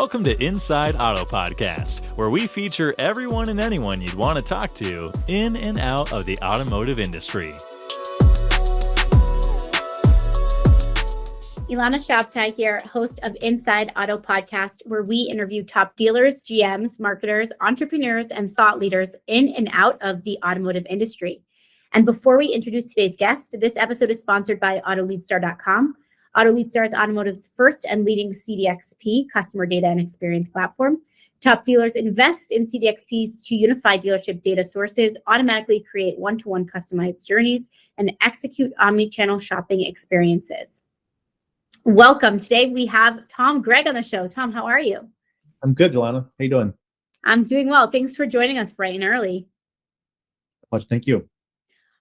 Welcome to Inside Auto Podcast, where we feature everyone and anyone you'd want to talk to in and out of the automotive industry. Ilana Shabtai here, host of Inside Auto Podcast, where we interview top dealers, GMs, marketers, entrepreneurs, and thought leaders in and out of the automotive industry. And before we introduce today's guest, this episode is sponsored by AutoLeadStar.com. AutoLeadStar is automotive's first and leading CDXP, customer data and experience platform. Top dealers invest in CDXPs to unify dealership data sources, automatically create one-to-one customized journeys, and execute omni-channel shopping experiences. Welcome. Today we have Gregg on the show. Tom, how are you? I'm good, Ilana. How you doing? I'm doing well. Thanks for joining us bright and early. Much. Thank you.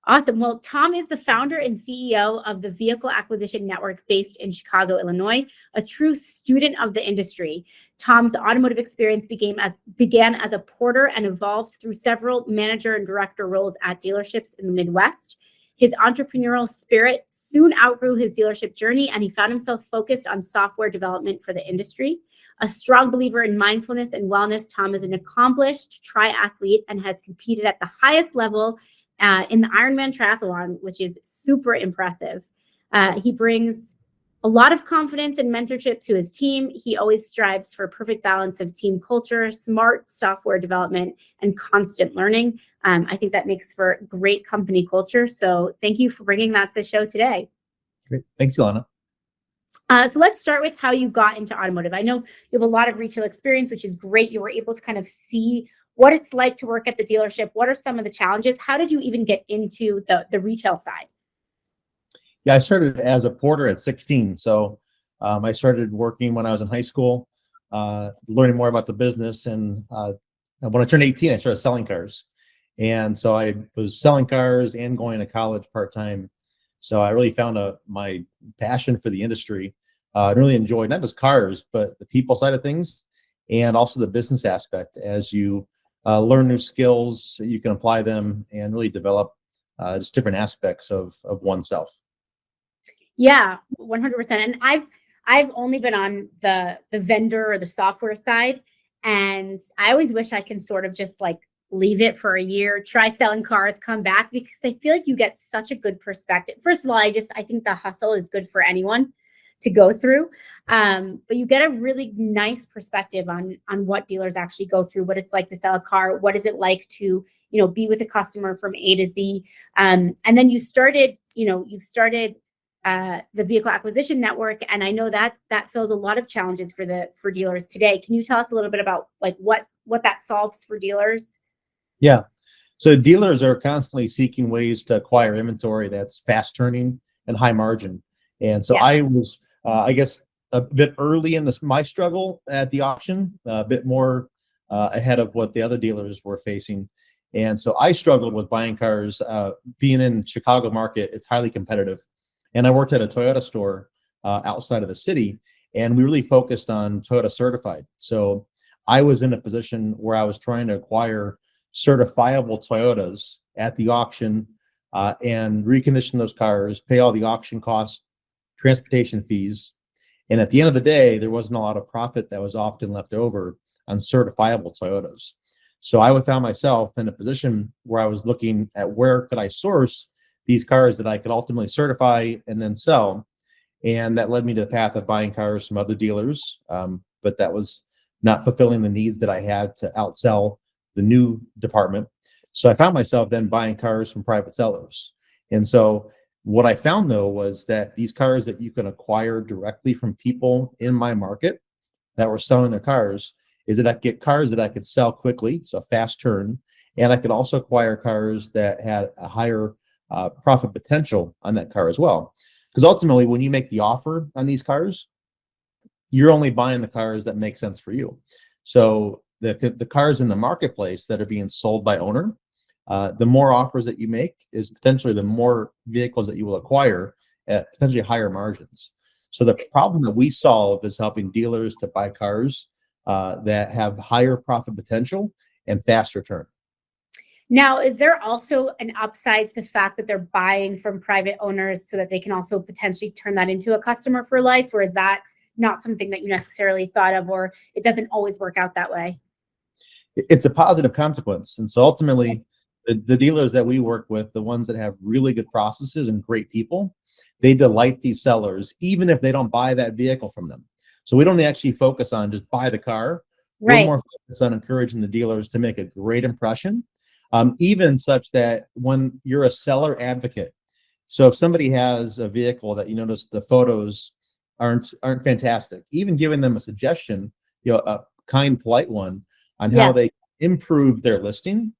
Awesome. Well, Tom is the founder and CEO of the Vehicle Acquisition Network based in Chicago, Illinois, a true student of the industry. Tom's automotive experience began as a porter and evolved through several manager and director roles at dealerships in the Midwest. His entrepreneurial spirit soon outgrew his dealership journey, and he found himself focused on software development for the industry. A strong believer in mindfulness and wellness, Tom is an accomplished triathlete and has competed at the highest level in the Ironman triathlon, which is super impressive. He brings a lot of confidence and mentorship to his team. He always strives for a perfect balance of team culture, smart software development, and constant learning. I think that makes for great company culture. So thank you for bringing that to the show today. Great. Thanks, Ilana. So let's start with how you got into automotive. I know you have a lot of retail experience, which is great. You were able to kind of see what it's like to work at the dealership. What are some of the challenges? How did you even get into the retail side? Yeah, I started as a porter at 16. So I started working when I was in high school, learning more about the business. And when I turned 18, I started selling cars. And so I was selling cars and going to college part-time. So I really found my passion for the industry. I really enjoyed not just cars, but the people side of things and also the business aspect. As you learn new skills, you can apply them and really develop just different aspects of oneself. Yeah, 100%. And I've only been on the vendor or the software side. And I always wish I can sort of just like leave it for a year, try selling cars, come back, because I feel like you get such a good perspective. First of all, I think the hustle is good for anyone to go through. But you get a really nice perspective on what dealers actually go through, what it's like to sell a car, what is it like to, be with a customer from A to Z. And then you've started the Vehicle Acquisition Network, and I know that fills a lot of challenges for dealers today. Can you tell us a little bit about like what that solves for dealers? Yeah. So dealers are constantly seeking ways to acquire inventory that's fast turning and high margin. And so I was, I guess, a bit early in my struggle at the auction, a bit more ahead of what the other dealers were facing. And so I struggled with buying cars. Being in Chicago market, it's highly competitive. And I worked at a Toyota store outside of the city, and we really focused on Toyota certified. So I was in a position where I was trying to acquire certifiable Toyotas at the auction and recondition those cars, pay all the auction costs, transportation fees. And at the end of the day, there wasn't a lot of profit that was often left over on certifiable Toyotas. So I found myself in a position where I was looking at where could I source these cars that I could ultimately certify and then sell. And that led me to the path of buying cars from other dealers. But that was not fulfilling the needs that I had to outsell the new department. So I found myself then buying cars from private sellers. And so what I found though was that these cars that you can acquire directly from people in my market that were selling their cars is that I could get cars that I could sell quickly, so a fast turn, and I could also acquire cars that had a higher profit potential on that car as well. Because ultimately, when you make the offer on these cars, you're only buying the cars that make sense for you. So the cars in the marketplace that are being sold by owner, the more offers that you make is potentially the more vehicles that you will acquire at potentially higher margins. So the problem that we solve is helping dealers to buy cars that have higher profit potential and fast return. Now, is there also an upside to the fact that they're buying from private owners so that they can also potentially turn that into a customer for life, or is that not something that you necessarily thought of, or it doesn't always work out that way? It's a positive consequence. And so ultimately, the dealers that we work with, the ones that have really good processes and great people, they delight these sellers, even if they don't buy that vehicle from them. So we don't actually focus on just buy the car. We're Right. more focused on encouraging the dealers to make a great impression, even such that when you're a seller advocate, so if somebody has a vehicle that you notice the photos aren't fantastic, even giving them a suggestion, a kind, polite one on how Yeah. they improve their listing,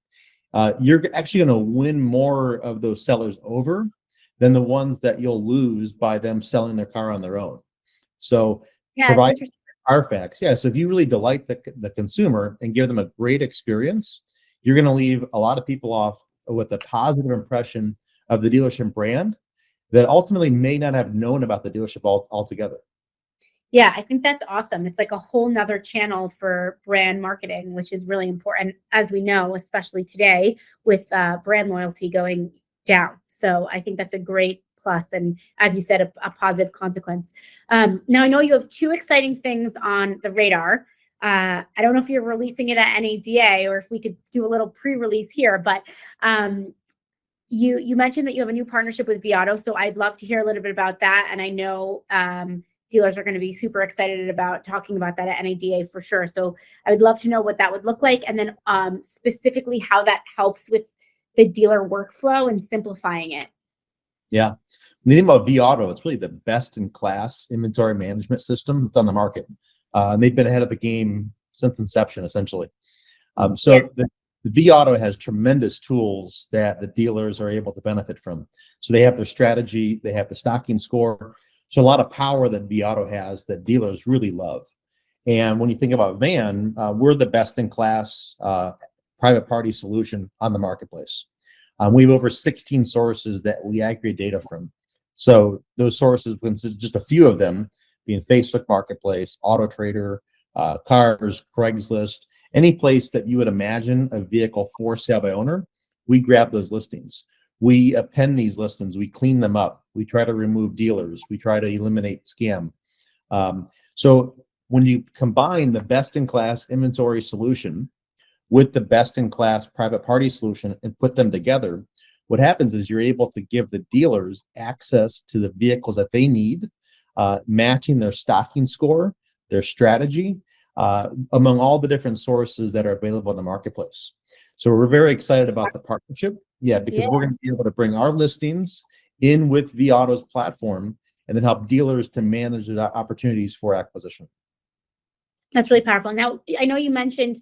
you're actually going to win more of those sellers over than the ones that you'll lose by them selling their car on their own. So Yeah, it's provide interesting. Carfax. Yeah. So if you really delight the consumer and give them a great experience, you're going to leave a lot of people off with a positive impression of the dealership brand that ultimately may not have known about the dealership altogether. Yeah, I think that's awesome. It's like a whole nother channel for brand marketing, which is really important, as we know, especially today with brand loyalty going down. So I think that's a great plus, and as you said, a positive consequence. Now I know you have two exciting things on the radar. I don't know if you're releasing it at NADA or if we could do a little pre-release here, but you mentioned that you have a new partnership with vAuto, so I'd love to hear a little bit about that. And I know dealers are going to be super excited about talking about that at NADA for sure. So I would love to know what that would look like, and then specifically how that helps with the dealer workflow and simplifying it. Yeah. When you think about vAuto, it's really the best in class inventory management system that's on the market. And they've been ahead of the game since inception, essentially. So the vAuto has tremendous tools that the dealers are able to benefit from. So they have their strategy, they have the stocking score. So a lot of power that vAuto has that dealers really love. And when you think about van, we're the best in class private party solution on the marketplace. We have over 16 sources that we aggregate data from. So those sources, just a few of them, being Facebook Marketplace, Auto Trader, Cars, Craigslist, any place that you would imagine a vehicle for sale by owner, we grab those listings. We append these listings, we clean them up, we try to remove dealers, we try to eliminate scam. So when you combine the best-in-class inventory solution with the best-in-class private party solution and put them together, what happens is you're able to give the dealers access to the vehicles that they need, matching their stocking score, their strategy, among all the different sources that are available in the marketplace. So we're very excited about the partnership. Yeah, because we're going to be able to bring our listings in with vAuto's platform and then help dealers to manage the opportunities for acquisition. That's really powerful. Now, I know you mentioned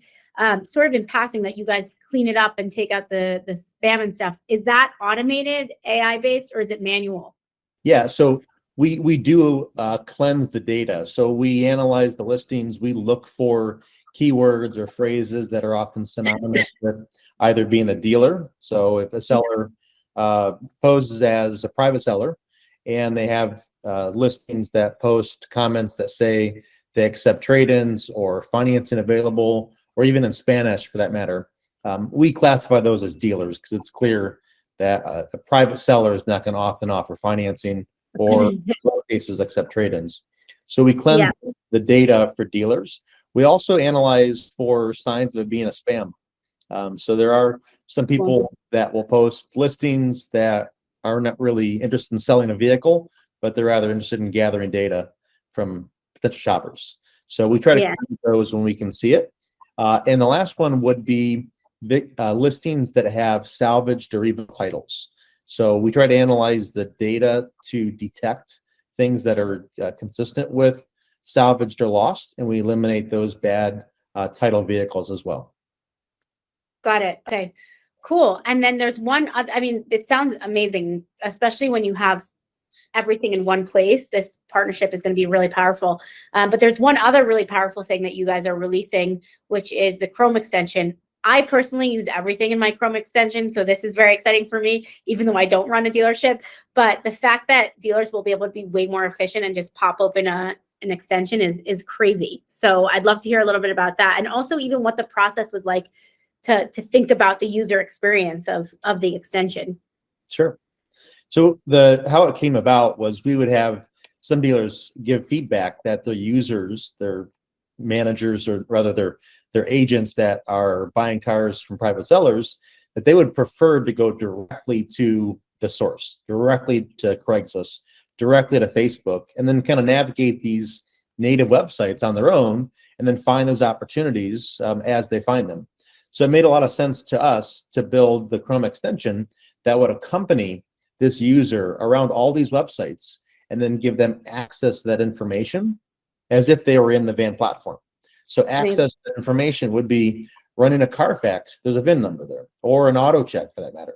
sort of in passing that you guys clean it up and take out the spam and stuff. Is that automated, AI based, or is it manual? Yeah, so we do cleanse the data. So we analyze the listings. We look for keywords or phrases that are often synonymous with either being a dealer. So if a seller poses as a private seller and they have listings that post comments that say they accept trade-ins or financing available, or even in Spanish for that matter, we classify those as dealers because it's clear that a private seller is not going to often offer financing or in most cases accept trade-ins. So we cleanse the data for dealers. We also analyze for signs of it being a spam. So there are some people that will post listings that are not really interested in selling a vehicle, but they're rather interested in gathering data from potential shoppers. So we try to cleanse those when we can see it. And the last one would be listings that have salvaged or even titles. So we try to analyze the data to detect things that are consistent with salvaged or lost, and we eliminate those bad title vehicles as well. Got it. Okay, cool. And then there's one other, I mean, it sounds amazing, especially when you have everything in one place. This partnership is going to be really powerful. But there's one other really powerful thing that you guys are releasing, which is the Chrome extension. I personally use everything in my Chrome extension, so this is very exciting for me, even though I don't run a dealership. But the fact that dealers will be able to be way more efficient and just pop open an extension is crazy. So I'd love to hear a little bit about that, and also even what the process was like to think about the user experience of the extension. Sure. So how it came about was we would have some dealers give feedback that their users, their managers, or rather their agents that are buying cars from private sellers, that they would prefer to go directly to the source, directly to Craigslist, directly to Facebook, and then kind of navigate these native websites on their own, and then find those opportunities as they find them. So it made a lot of sense to us to build the Chrome extension that would accompany this user around all these websites and then give them access to that information as if they were in the van platform. So access to that information would be running a Carfax, there's a VIN number there, or an auto check for that matter.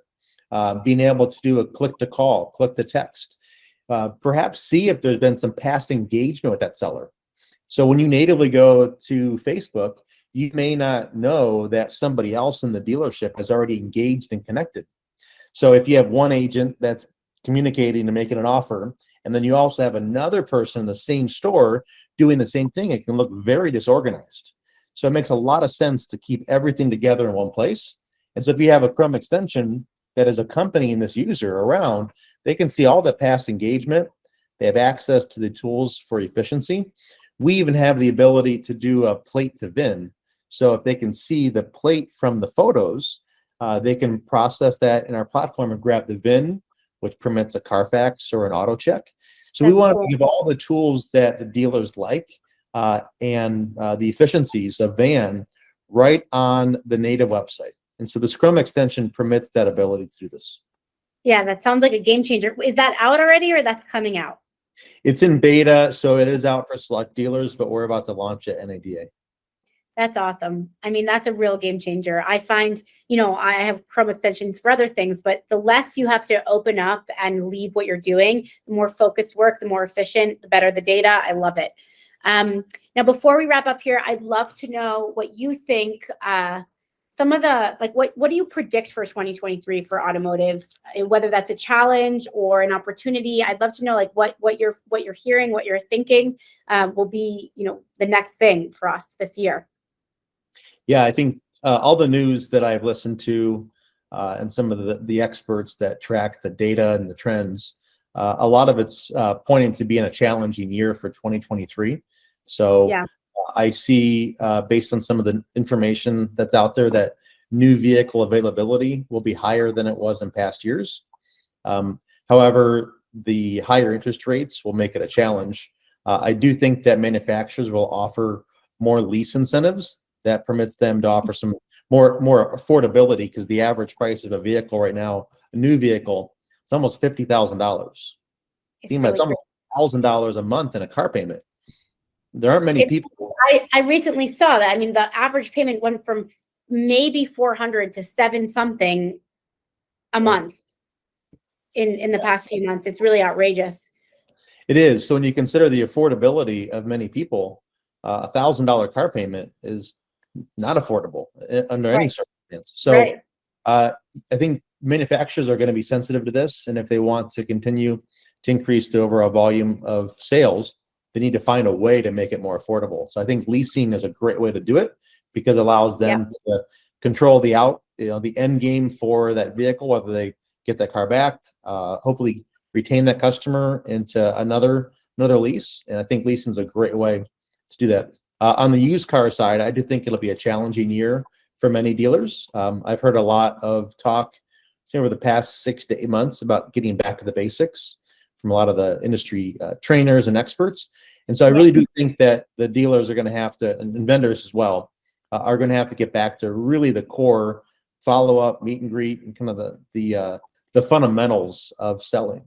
Being able to do a click to call, click to text, perhaps see if there's been some past engagement with that seller. So when you natively go to Facebook, you may not know that somebody else in the dealership has already engaged and connected. So if you have one agent that's communicating and making an offer, and then you also have another person in the same store doing the same thing, it can look very disorganized. So it makes a lot of sense to keep everything together in one place. And so if you have a Chrome extension that is accompanying this user around, they can see all the past engagement. They have access to the tools for efficiency. We even have the ability to do a plate to VIN. So if they can see the plate from the photos, they can process that in our platform and grab the VIN, which permits a Carfax or an auto check. So we want to give all the tools that the dealers like and the efficiencies of van right on the native website. And so the Chrome extension permits that ability to do this. Yeah, that sounds like a game changer. Is that out already or that's coming out? It's in beta, so it is out for select dealers, but we're about to launch at NADA. That's awesome. I mean, that's a real game changer. I find, I have Chrome extensions for other things, but the less you have to open up and leave what you're doing, the more focused work, the more efficient, the better the data. I love it. Now, before we wrap up here, I'd love to know what you think, some of the, what do you predict for 2023 for automotive, whether that's a challenge or an opportunity? I'd love to know what you're hearing, what you're thinking will be, the next thing for us this year. Yeah, I think all the news that I've listened to and some of the experts that track the data and the trends, a lot of it's pointing to being a challenging year for 2023. So yeah. I see, based on some of the information that's out there, that new vehicle availability will be higher than it was in past years. However, the higher interest rates will make it a challenge. I do think that manufacturers will offer more lease incentives that permits them to offer some more affordability, because the average price of a vehicle right now, a new vehicle, is almost $50,000. It's almost $1,000 a month in a car payment. There aren't many people. I recently saw that. I mean, the average payment went from maybe $400 to $7 something a month in the past few months. It's really outrageous. It is. So when you consider the affordability of many people, $1,000 car payment is not affordable under any circumstance. So I think manufacturers are going to be sensitive to this, and if they want to continue to increase the overall volume of sales, they need to find a way to make it more affordable. So I think leasing is a great way to do it, because it allows them to control the end game for that vehicle, whether they get that car back, hopefully retain that customer into another lease. And I think leasing is a great way to do that. On the used car side, I do think it'll be a challenging year for many dealers. I've heard a lot of talk over the past 6 to 8 months about getting back to the basics from a lot of the industry trainers and experts. And so I really do think that the dealers are going to have to, and vendors as well, are going to have to get back to really the core follow-up, meet and greet, and kind of the fundamentals of selling.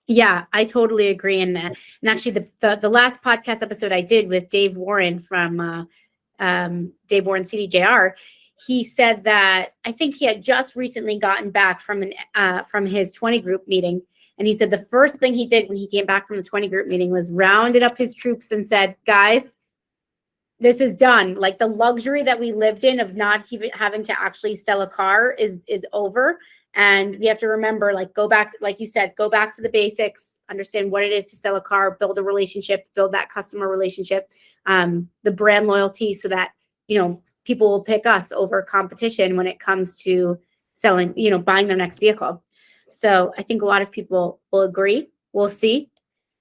Yeah, I totally agree. And actually the last podcast episode I did with Dave Warren from Dave Warren CDJR, he said that I think he had just recently gotten back from his 20 group meeting. And he said the first thing he did when he came back from the 20 group meeting was rounded up his troops and said, guys, this is done. Like, the luxury that we lived in of not even having to actually sell a car is over. And we have to remember, go back, like you said, go back to the basics, understand what it is to sell a car, build a relationship, build that customer relationship, the brand loyalty, so that, people will pick us over competition when it comes to selling, buying their next vehicle. So I think a lot of people will agree. We'll see.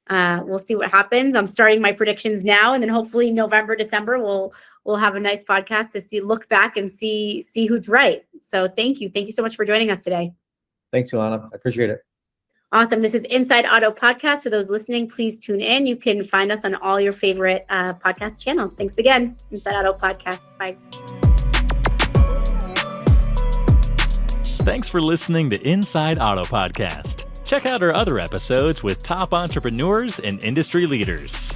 We'll see what happens. I'm starting my predictions now, and then hopefully November, December, we'll have a nice podcast to look back and see who's right. So thank you so much for joining us today. Thanks, Ilana. I appreciate it. Awesome. This is Inside Auto Podcast. For those listening, please tune in. You can find us on all your favorite podcast channels. Thanks again. Inside Auto Podcast. Bye. Thanks for listening to Inside Auto Podcast. Check out our other episodes with top entrepreneurs and industry leaders.